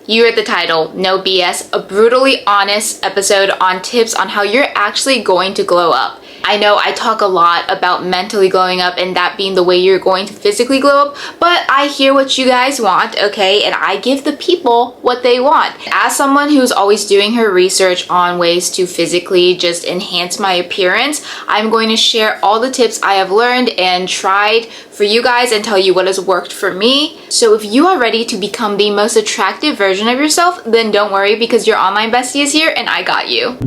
You read the title, No BS, a brutally honest episode on tips on how you're actually going to glow up. I know I talk a lot about mentally glowing up and that being the way you're going to physically glow up, but I hear what you guys want, okay? And I give the people what they want. As someone who's always doing her research on ways to physically just enhance my appearance, I'm going to share all the tips I have learned and tried for you guys and tell you what has worked for me. So if you are ready to become the most attractive version of yourself, then don't worry because your online bestie is here and I got you.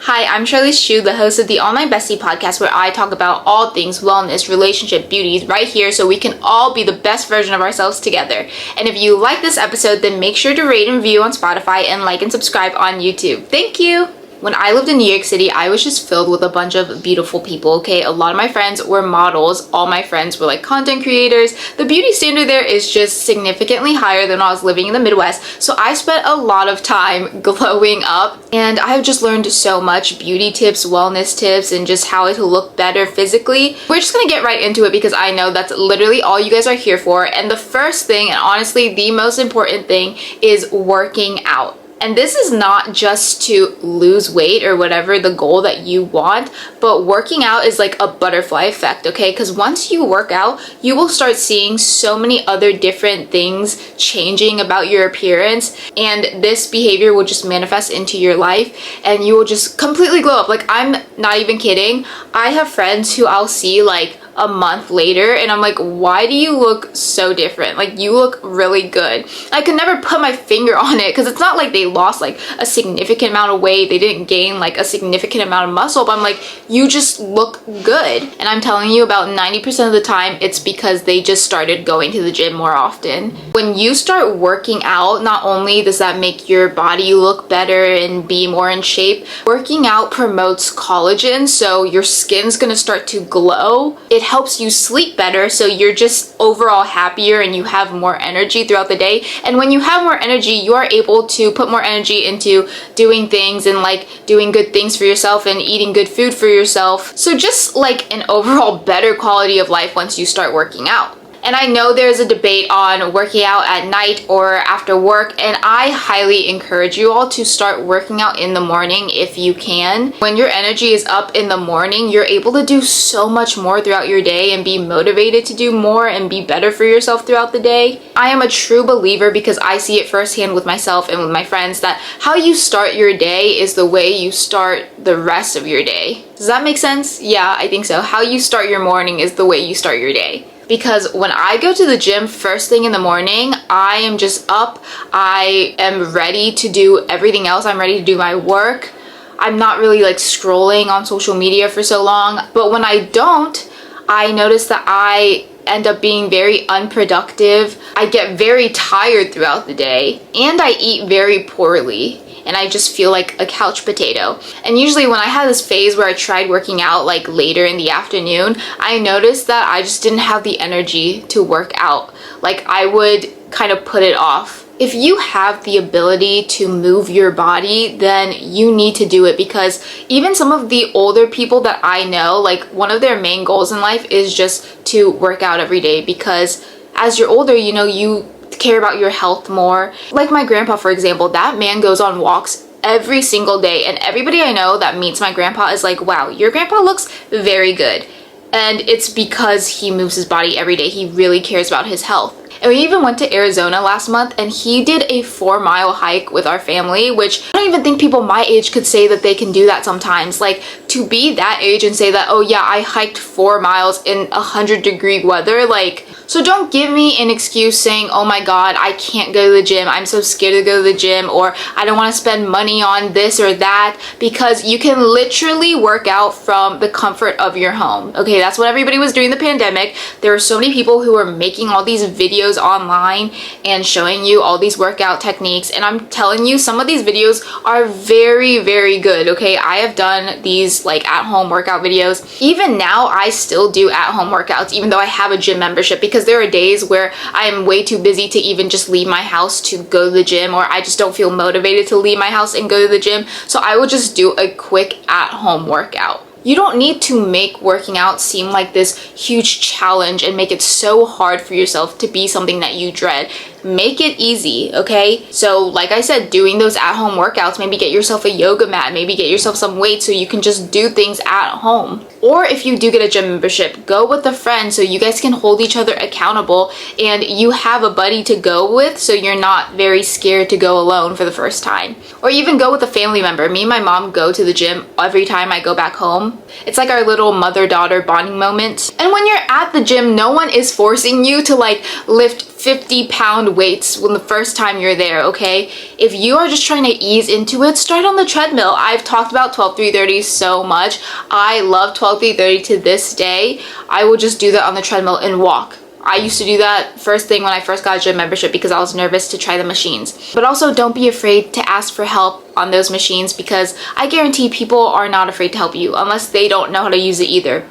Hi, I'm Charlize, the host of the Online Bestie podcast, where I talk about all things wellness, relationship, beauty, right here so we can all be the best version of ourselves together. And if you like this episode, then make sure to rate and review on Spotify and like and subscribe on YouTube. Thank you! When I lived in New York City, I was just filled with a bunch of beautiful people, okay? A lot of my friends were models. All my friends were like content creators. The beauty standard there is just significantly higher than when I was living in the Midwest. So I spent a lot of time glowing up and I've just learned so much beauty tips, wellness tips, and just how to look better physically. We're just gonna get right into it because I know that's literally all you guys are here for. And the first thing, and honestly the most important thing, is working out. And this is not just to lose weight or whatever the goal that you want, but working out is like a butterfly effect, okay? Because once you work out, you will start seeing so many other different things changing about your appearance, and this behavior will just manifest into your life and you will just completely glow up. Like, I'm not even kidding. I have friends who I'll see like a month later and I'm like, why do you look so different? Like, you look really good. I could never put my finger on it because it's not like they lost like a significant amount of weight, they didn't gain like a significant amount of muscle, but I'm like, you just look good. And I'm telling you, about 90% of the time it's because they just started going to the gym more often. When you start working out, not only does that make your body look better and be more in shape, working out promotes collagen, so your skin's gonna start to glow. It helps you sleep better, so you're just overall happier and you have more energy throughout the day. And when you have more energy, you are able to put more energy into doing things and like doing good things for yourself and eating good food for yourself. So just like an overall better quality of life once you start working out. And I know there's a debate on working out at night or after work, and I highly encourage you all to start working out in the morning if you can. When your energy is up in the morning, you're able to do so much more throughout your day and be motivated to do more and be better for yourself throughout the day. I am a true believer, because I see it firsthand with myself and with my friends, that how you start your day is the way you start the rest of your day. Does that make sense? Yeah, I think so. How you start your morning is the way you start your day. Because when I go to the gym first thing in the morning, I am just up. I am ready to do everything else. I'm ready to do my work. I'm not really like scrolling on social media for so long. But when I don't, I notice that I end up being very unproductive. I get very tired throughout the day and I eat very poorly. And I just feel like a couch potato. And usually when I had this phase where I tried working out like later in the afternoon, I noticed that I just didn't have the energy to work out. Like, I would kind of put it off. If you have the ability to move your body, then you need to do it, because even some of the older people that I know, like, one of their main goals in life is just to work out every day, because as you're older, you know, you care about your health more. Like my grandpa, for example, that man goes on walks every single day, and everybody I know that meets my grandpa is like, wow, your grandpa looks very good. And it's because he moves his body every day. He really cares about his health. And we even went to Arizona last month and he did a 4-mile hike with our family, which I don't even think people my age could say that they can do that sometimes. Like, to be that age and say that, oh yeah, I hiked 4 miles in 100-degree weather, like, so don't give me an excuse saying, oh my god, I can't go to the gym, I'm so scared to go to the gym, or I don't want to spend money on this or that, because you can literally work out from the comfort of your home. Okay, that's what everybody was doing in the pandemic. There were so many people who were making all these videos online and showing you all these workout techniques, and I'm telling you, some of these videos are very, very good. Okay, I have done these like at-home workout videos. Even now, I still do at-home workouts, even though I have a gym membership, because because there are days where I am way too busy to even just leave my house to go to the gym, or I just don't feel motivated to leave my house and go to the gym. So I will just do a quick at-home workout. You don't need to make working out seem like this huge challenge and make it so hard for yourself to be something that you dread. Make it easy, okay? So like I said, doing those at-home workouts, maybe get yourself a yoga mat, maybe get yourself some weights so you can just do things at home. Or if you do get a gym membership, go with a friend so you guys can hold each other accountable and you have a buddy to go with so you're not very scared to go alone for the first time. Or even go with a family member. Me and my mom go to the gym every time I go back home. It's like our little mother-daughter bonding moment. And when you're at the gym, no one is forcing you to like lift 50-pound weights when the first time you're there, okay? If you are just trying to ease into it, start on the treadmill. I've talked about 12-3-30 so much. I love 12-3-30 to this day. I will just do that on the treadmill and walk. I used to do that first thing when I first got a gym membership because I was nervous to try the machines. But also don't be afraid to ask for help on those machines because I guarantee people are not afraid to help you unless they don't know how to use it either.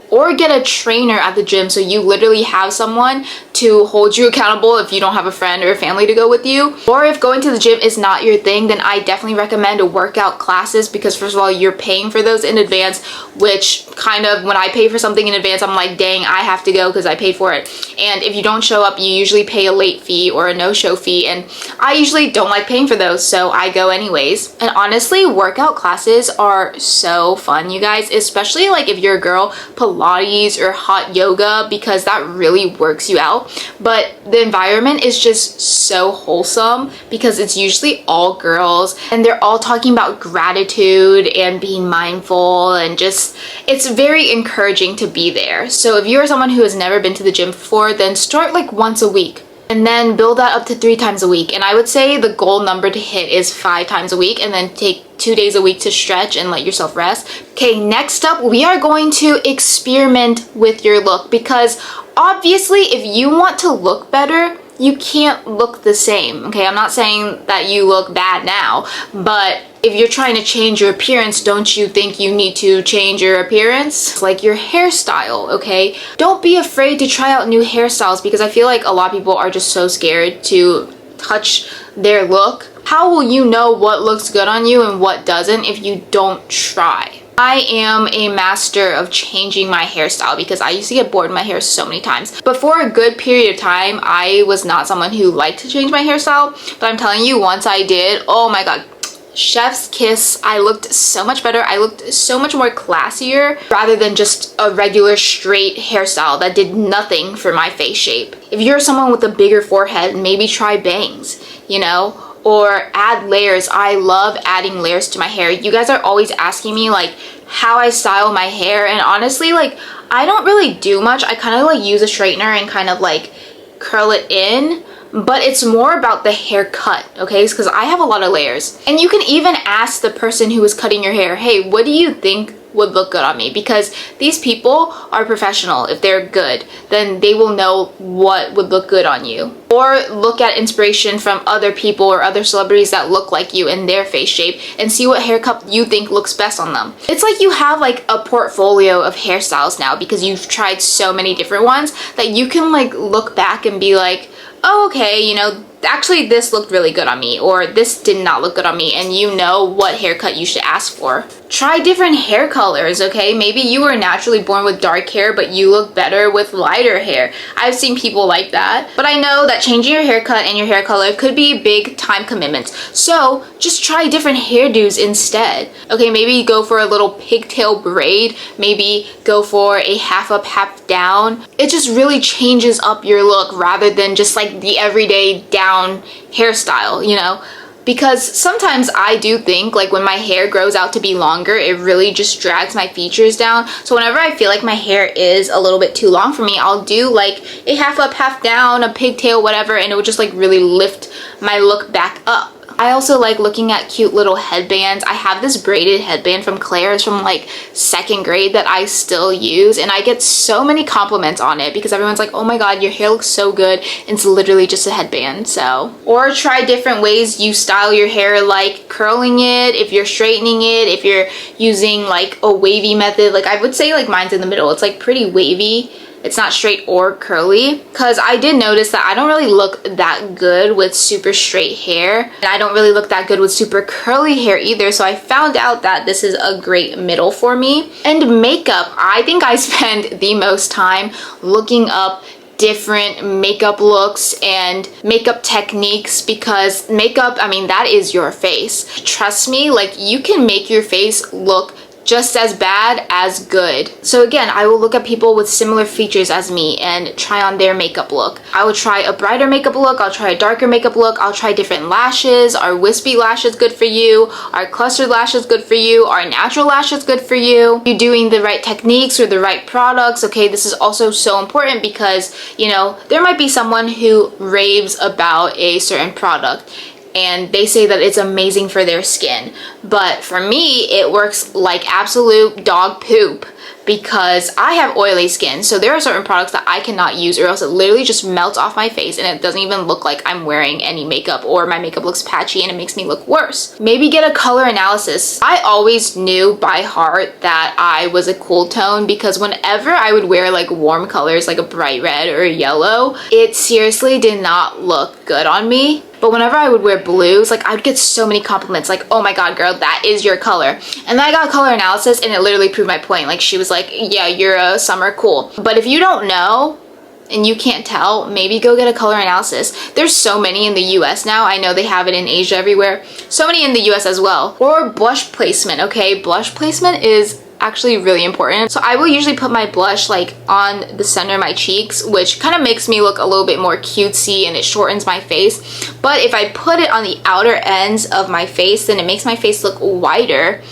Or get a trainer at the gym so you literally have someone to hold you accountable if you don't have a friend or a family to go with you. Or if going to the gym is not your thing, then I definitely recommend workout classes because first of all, you're paying for those in advance, which kind of when I pay for something in advance, I'm like, dang, I have to go because I paid for it. And if you don't show up, you usually pay a late fee or a no-show fee. And I usually don't like paying for those, so I go anyways. And honestly, workout classes are so fun, you guys, especially like if you're a girl, Pilates or hot yoga, because that really works you out. But the environment is just so wholesome because it's usually all girls and they're all talking about gratitude and being mindful, and just it's very encouraging to be there. So if you're someone who has never been to the gym before, then start like once a week and then build that up to 3 times a week. And I would say the goal number to hit is 5 times a week, and then take 2 days a week to stretch and let yourself rest. Okay, next up, we are going to experiment with your look because obviously if you want to look better, you can't look the same, okay? I'm not saying that you look bad now, but if you're trying to change your appearance, don't you think you need to change your appearance? It's like your hairstyle, okay? Don't be afraid to try out new hairstyles because I feel like a lot of people are just so scared to touch their look. How will you know what looks good on you and what doesn't if you don't try? I am a master of changing my hairstyle because I used to get bored in my hair so many times. But for a good period of time, I was not someone who liked to change my hairstyle. But I'm telling you, once I did, oh my god, chef's kiss. I looked so much better. I looked so much more classier rather than just a regular straight hairstyle that did nothing for my face shape. If you're someone with a bigger forehead, maybe try bangs, you know? Or add layers. I love adding layers to my hair. You guys are always asking me like how I style my hair, and honestly, like I don't really do much. I kind of like use a straightener and kind of like curl it in, but it's more about the haircut, okay? Because I have a lot of layers. And you can even ask the person who is cutting your hair, hey, what do you think would look good on me? Because these people are professional. If they're good, then they will know what would look good on you. Or look at inspiration from other people or other celebrities that look like you in their face shape and see what haircut you think looks best on them. It's like you have like a portfolio of hairstyles now because you've tried so many different ones that you can like look back and be like, oh, okay, you know, actually this looked really good on me, or this did not look good on me, and you know what haircut you should ask for. Try different hair colors, okay? Maybe you were naturally born with dark hair, but you look better with lighter hair. I've seen people like that, but I know that changing your haircut and your hair color could be big time commitments. So just try different hairdos instead. Okay, maybe go for a little pigtail braid, maybe go for a half up, half down. It just really changes up your look rather than just like the everyday down hairstyle, you know? Because sometimes I do think like when my hair grows out to be longer, it really just drags my features down. So whenever I feel like my hair is a little bit too long for me, I'll do like a half up, half down, a pigtail, whatever, and it would just like really lift my look back up. I also like looking at cute little headbands. I have this braided headband from Claire's from like 2nd grade that I still use, and I get so many compliments on it because everyone's like, oh my god, your hair looks so good, and it's literally just a headband. So, or try different ways you style your hair, like curling it, if you're straightening it, if you're using like a wavy method. Like I would say like mine's in the middle. It's like pretty wavy. It's not straight or curly, because I did notice that I don't really look that good with super straight hair, and I don't really look that good with super curly hair either, so I found out that this is a great middle for me. And makeup, I think I spend the most time looking up different makeup looks and makeup techniques, because makeup, I mean, that is your face. Trust me, like, you can make your face look just as bad as good. So again, I will look at people with similar features as me and try on their makeup look. I will try a brighter makeup look, I'll try a darker makeup look, I'll try different lashes. Are wispy lashes good for you? Are clustered lashes good for you? Are natural lashes good for you? Are you doing the right techniques or the right products? Okay, this is also so important because, you know, there might be someone who raves about a certain product and they say that it's amazing for their skin, but for me it works like absolute dog poop, because I have oily skin. So there are certain products that I cannot use, or else it literally just melts off my face and it doesn't even look like I'm wearing any makeup, or my makeup looks patchy and it makes me look worse. Maybe get a color analysis. I always knew by heart that I was a cool tone, because whenever I would wear like warm colors like a bright red or a yellow, it seriously did not look good on me. But whenever I would wear blues, like, I would get so many compliments, like, oh my god, girl, that is your color. And then I got color analysis and it literally proved my point. Like, she was like, yeah, you're a summer cool. But if you don't know and you can't tell, maybe go get a color analysis. There's so many in the US now. I know they have it in Asia everywhere. So many in the US as well. Or blush placement, okay? Blush placement is actually really important. So I will usually put my blush like on the center of my cheeks, which kind of makes me look a little bit more cutesy and it shortens my face. But if I put it on the outer ends of my face, then it makes my face look wider.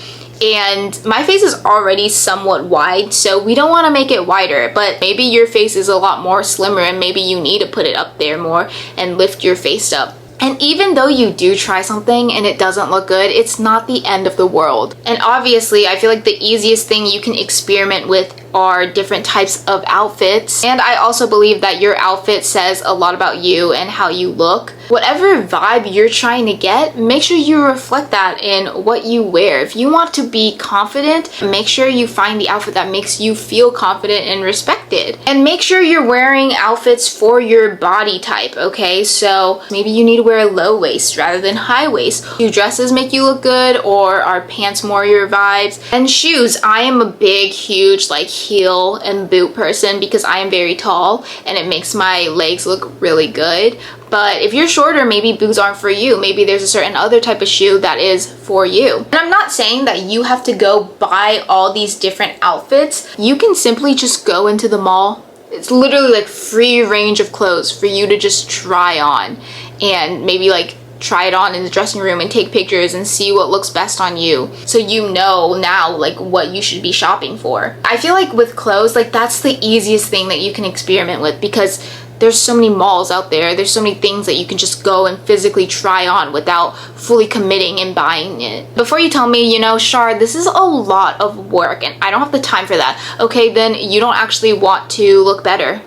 And my face is already somewhat wide, so we don't want to make it wider. But maybe your face is a lot more slimmer and maybe you need to put it up there more and lift your face up. And even though you do try something and it doesn't look good, it's not the end of the world. And obviously, I feel like the easiest thing you can experiment with are different types of outfits. And I also believe that your outfit says a lot about you and how you look. Whatever vibe you're trying to get, make sure you reflect that in what you wear. If you want to be confident, make sure you find the outfit that makes you feel confident and respected. And make sure you're wearing outfits for your body type, okay? So maybe you need to wear a low waist rather than high waist. Do dresses make you look good, or are pants more your vibes? And shoes, I am a big, huge, like, heel and boot person because I am very tall and it makes my legs look really good. But if you're shorter, maybe boots aren't for you. Maybe there's a certain other type of shoe that is for you. And I'm not saying that you have to go buy all these different outfits. You can simply just go into the mall. It's literally like free range of clothes for you to just try on, and maybe like try it on in the dressing room and take pictures and see what looks best on you, so you know now like what you should be shopping for. I feel like with clothes, like, that's the easiest thing that you can experiment with, because there's so many malls out there, there's so many things that you can just go and physically try on without fully committing and buying it. Before you tell me, you know, Shar, this is a lot of work and I don't have the time for that, okay, then you don't actually want to look better.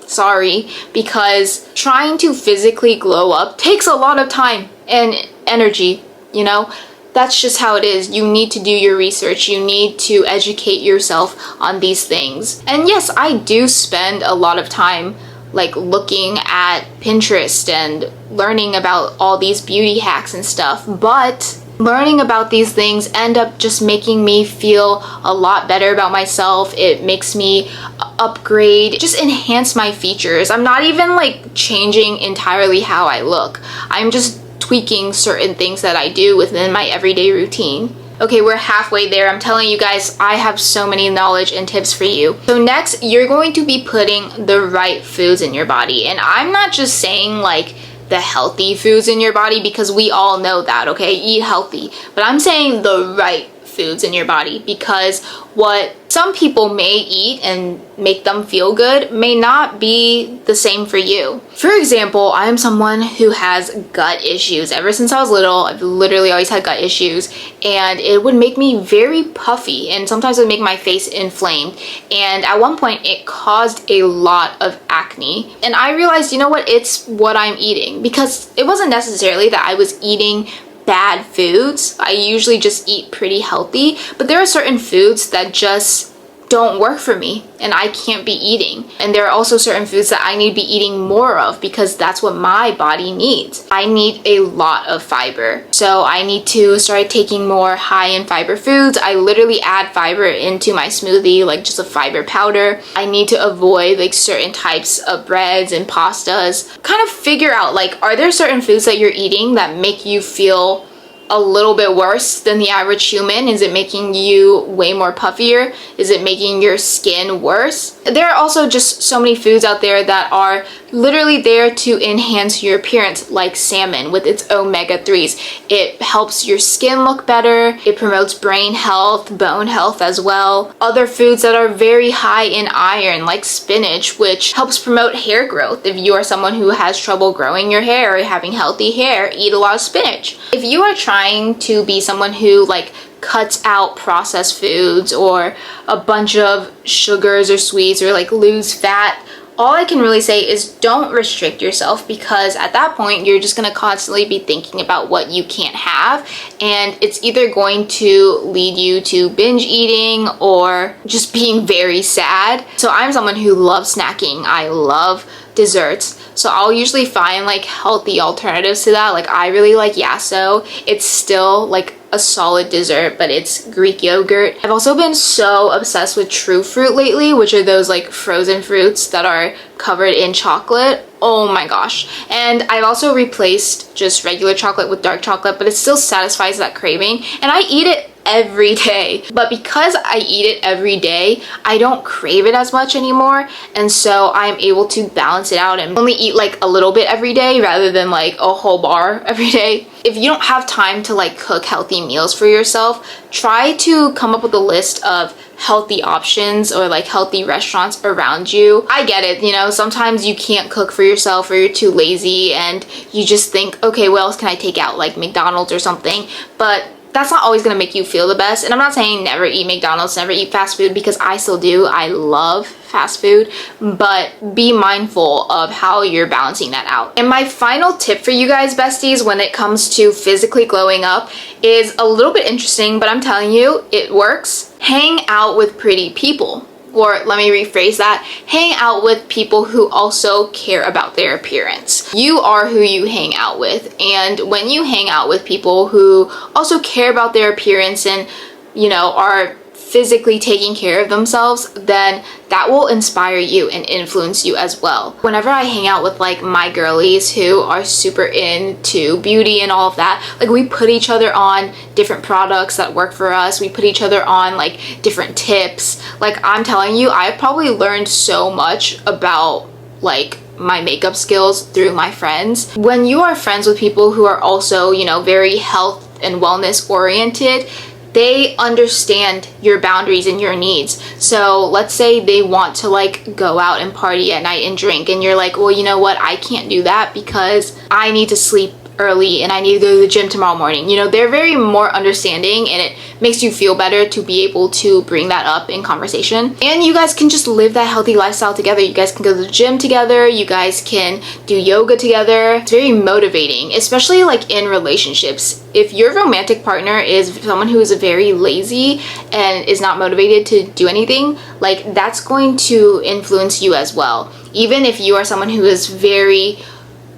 Sorry, because trying to physically glow up takes a lot of time and energy, you know? That's just how it is. You need to do your research. You need to educate yourself on these things. And yes, I do spend a lot of time like looking at Pinterest and learning about all these beauty hacks and stuff, but learning about these things end up just making me feel a lot better about myself. It makes me upgrade, just enhance my features. I'm not even like changing entirely how I look. I'm just tweaking certain things that I do within my everyday routine. Okay, we're halfway there. I'm telling you guys, I have so many knowledge and tips for you. So next, you're going to be putting the right foods in your body. And I'm not just saying like the healthy foods in your body, because we all know that, okay? Eat healthy. But I'm saying the right foods in your body, because what some people may eat and make them feel good may not be the same for you. For example, I am someone who has gut issues. Ever since I was little, I've literally always had gut issues, and it would make me very puffy, and sometimes it would make my face inflamed. And at one point, it caused a lot of acne. And I realized, you know what, it's what I'm eating, because it wasn't necessarily that I was eating bad foods. I usually just eat pretty healthy, but there are certain foods that just don't work for me and I can't be eating. And there are also certain foods that I need to be eating more of because that's what my body needs. I need a lot of fiber. So I need to start taking more high in fiber foods. I literally add fiber into my smoothie, like just a fiber powder. I need to avoid like certain types of breads and pastas. Kind of figure out like, are there certain foods that you're eating that make you feel a little bit worse than the average human? Is it making you way more puffier? Is it making your skin worse? There are also just so many foods out there that are literally there to enhance your appearance, like salmon with its omega-3s. It helps your skin look better. It promotes brain health, bone health as well. Other foods that are very high in iron, like spinach, which helps promote hair growth. If you are someone who has trouble growing your hair or having healthy hair, eat a lot of spinach. If you are trying to be someone who like cuts out processed foods or a bunch of sugars or sweets or like lose fat, all I can really say is don't restrict yourself, because at that point you're just going to constantly be thinking about what you can't have, and it's either going to lead you to binge eating or just being very sad. So I'm someone who loves snacking. I love desserts. So I'll usually find like healthy alternatives to that. Like I really like yasso. It's still like a solid dessert, but it's Greek yogurt. I've also been so obsessed with true fruit lately, which are those like frozen fruits that are covered in chocolate. Oh my gosh. And I've also replaced just regular chocolate with dark chocolate, but it still satisfies that craving, and I eat it every day. But because I eat it every day, I don't crave it as much anymore, and so I'm able to balance it out and only eat like a little bit every day rather than like a whole bar every day. If you don't have time to like cook healthy meals for yourself, try to come up with a list of healthy options or like healthy restaurants around you. I get it, you know, sometimes you can't cook for yourself or you're too lazy and you just think, okay, what else can I take out, like McDonald's or something, but that's not always going to make you feel the best. And I'm not saying never eat McDonald's, never eat fast food, because I still do. I love fast food, but be mindful of how you're balancing that out. And my final tip for you guys, besties, when it comes to physically glowing up is a little bit interesting, but I'm telling you, it works. Hang out with pretty people. Or let me rephrase that, hang out with people who also care about their appearance. You are who you hang out with, and when you hang out with people who also care about their appearance and, you know, are physically taking care of themselves, then that will inspire you and influence you as well. Whenever I hang out with like my girlies who are super into beauty and all of that, like we put each other on different products that work for us. We put each other on like different tips. Like I'm telling you, I've probably learned so much about like my makeup skills through my friends. When you are friends with people who are also, you know, very health and wellness oriented, they understand your boundaries and your needs. So let's say they want to like go out and party at night and drink, and you're like, well, you know what, I can't do that because I need to sleep early and I need to go to the gym tomorrow morning. You know, they're very more understanding, and it makes you feel better to be able to bring that up in conversation. And you guys can just live that healthy lifestyle together. You guys can go to the gym together. You guys can do yoga together. It's very motivating, especially like in relationships. If your romantic partner is someone who is very lazy and is not motivated to do anything, like that's going to influence you as well. Even if you are someone who is very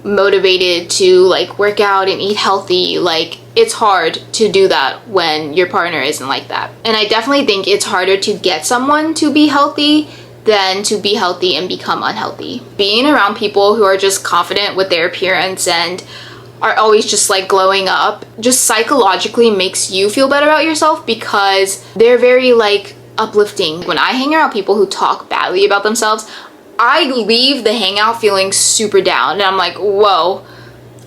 motivated to like work out and eat healthy, like it's hard to do that when your partner isn't like that. And I definitely think it's harder to get someone to be healthy than to be healthy and become unhealthy. Being around people who are just confident with their appearance and are always just like glowing up just psychologically makes you feel better about yourself, because they're very like uplifting. When I hang around people who talk badly about themselves, I leave the hangout feeling super down, and I'm like, whoa,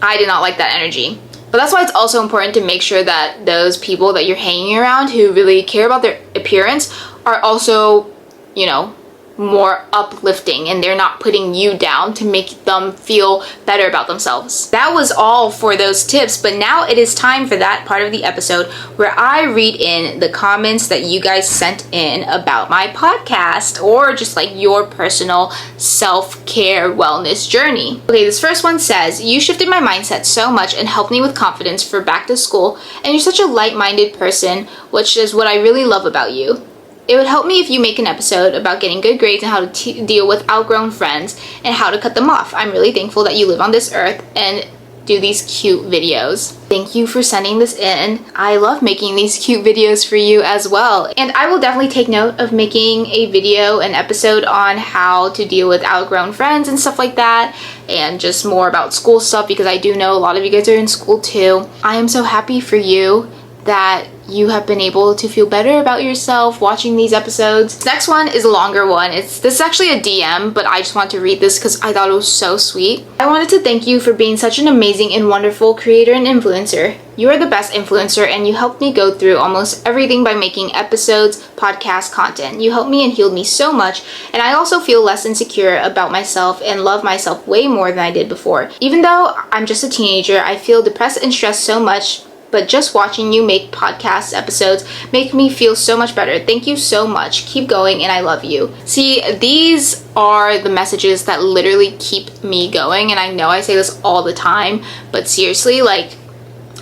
I did not like that energy. But that's why it's also important to make sure that those people that you're hanging around who really care about their appearance are also, you know, more uplifting, and they're not putting you down to make them feel better about themselves. That was all for those tips, but now it is time for that part of the episode where I read in the comments that you guys sent in about my podcast, or just like your personal self-care wellness journey. Okay, this first one says, you shifted my mindset so much and helped me with confidence for back to school, and you're such a light-minded person, which is what I really love about you. It would help me if you make an episode about getting good grades and how to deal with outgrown friends and how to cut them off. I'm really thankful that you live on this earth and do these cute videos. Thank you for sending this in. I love making these cute videos for you as well. And I will definitely take note of making a video, an episode on how to deal with outgrown friends and stuff like that, and just more about school stuff, because I do know a lot of you guys are in school too. I am so happy for you that you have been able to feel better about yourself watching these episodes. This next one is a longer one. This is actually a DM, but I just want to read this because I thought it was so sweet. I wanted to thank you for being such an amazing and wonderful creator and influencer. You are the best influencer, and you helped me go through almost everything by making episodes, podcast content. You helped me and healed me so much, and I also feel less insecure about myself and love myself way more than I did before. Even though I'm just a teenager, I feel depressed and stressed so much, but just watching you make podcast episodes make me feel so much better. Thank you so much. Keep going, and I love you. See, these are the messages that literally keep me going, and I know I say this all the time, but seriously, like,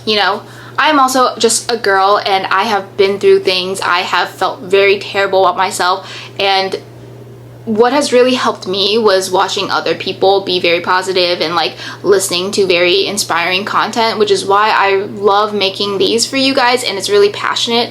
you know, I'm also just a girl, and I have been through things. I have felt very terrible about myself, and what has really helped me was watching other people be very positive and like listening to very inspiring content, which is why I love making these for you guys, and it's really passionate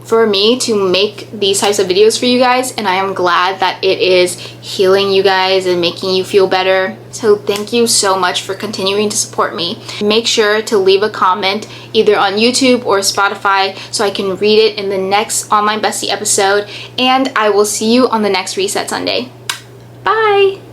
for me to make these types of videos for you guys, and I am glad that it is healing you guys and making you feel better. So thank you so much for continuing to support me. Make sure to leave a comment either on YouTube or Spotify so I can read it in the next Online Bestie episode, and I will see you on the next Reset Sunday. Bye!